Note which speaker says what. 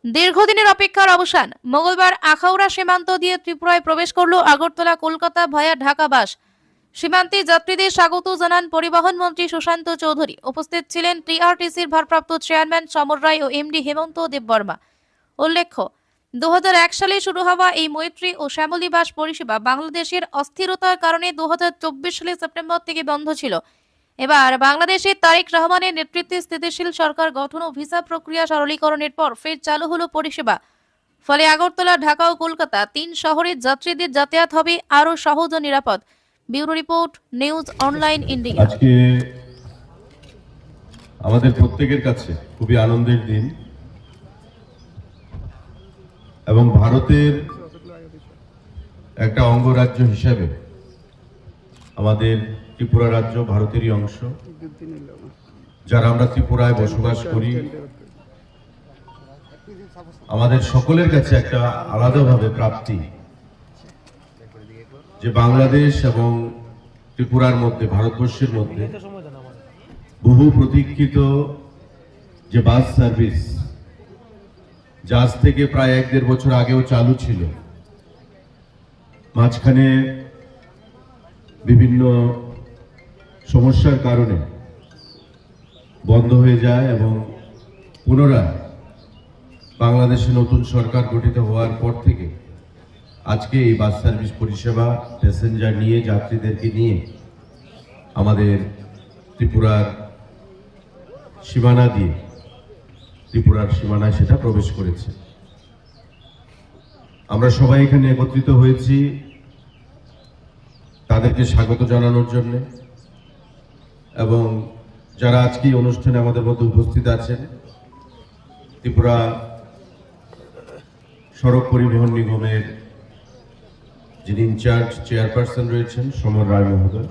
Speaker 1: দীর্ঘদিনের অপেক্ষার অবসান। মঙ্গলবার আখাউড়া সীমান্ত দিয়ে ত্রিপুরায় প্রবেশ করল আগরতলা কলকাতা ভায়া ঢাকা বাস। সীমান্তে যাত্রীদের স্বাগত জানান পরিবহন মন্ত্রী সুশান্ত চৌধুরী। উপস্থিত ছিলেন টিআরটিসির ভারপ্রাপ্ত চেয়ারম্যান সমর রায় ও এমডি হেমন্ত দেববর্মা। উল্লেখ্য, 2001 সালে শুরু হওয়া এই মৈত্রী ও শ্যামলী বাস পরিষেবা বাংলাদেশের অস্থিরতার কারণে 2024 সালের সেপ্টেম্বর থেকে বন্ধ ছিল। এবার বাংলাদেশের তারেক রহমানের নেতৃত্বে স্থিতিশীল সরকার গঠন ও ভিসা প্রক্রিয়া সরলীকরণের পর ফের চালু হলো পরিষেবা। ফলে আগরতলা, ঢাকা ও কলকাতা 3 শহরের যাত্রীদের যাতায়াত হবে আরও সহজ ও নিরাপদ। Bureau report, news online India.
Speaker 2: আজকে আমাদের প্রত্যেকের কাছে খুবই আনন্দের দিন এবং ভারতের একটা অঙ্গরাজ্য হিসেবে আমাদের ত্রিপুরা রাজ্য ভারতেরই অংশ। যারা আমরা ত্রিপুরায় বসবাস করি, আমাদের সকলের কাছে একটা আলাদাভাবে প্রাপ্তি যে বাংলাদেশ এবং ত্রিপুরার মধ্যে, ভারতবর্ষের মধ্যে বহু প্রতীক্ষিত যে বাস সার্ভিস, যা আজ থেকে প্রায় 1-1.5 বছর আগেও চালু ছিল, মাঝখানে বিভিন্ন সমস্যার কারণে বন্ধ হয়ে যায় এবং পুনরায় বাংলাদেশে নতুন সরকার গঠিত হওয়ার পর থেকে আজকে এই বাস সার্ভিস পরিষেবা প্যাসেঞ্জার নিয়ে, যাত্রীদেরকে নিয়ে আমাদের ত্রিপুরার সীমানা দিয়ে, ত্রিপুরার সীমানায় সেটা প্রবেশ করেছে। আমরা সবাই এখানে একত্রিত হয়েছি তাদেরকে স্বাগত জানানোর জন্য, এবং যারা আজকে এই অনুষ্ঠানে আমাদের মধ্যে উপস্থিত আছেন, ত্রিপুরা সড়ক পরিবহন নিগমের যিনি ইনচার্জ চেয়ারপারসন রয়েছেন সমর রায় মহোদয়,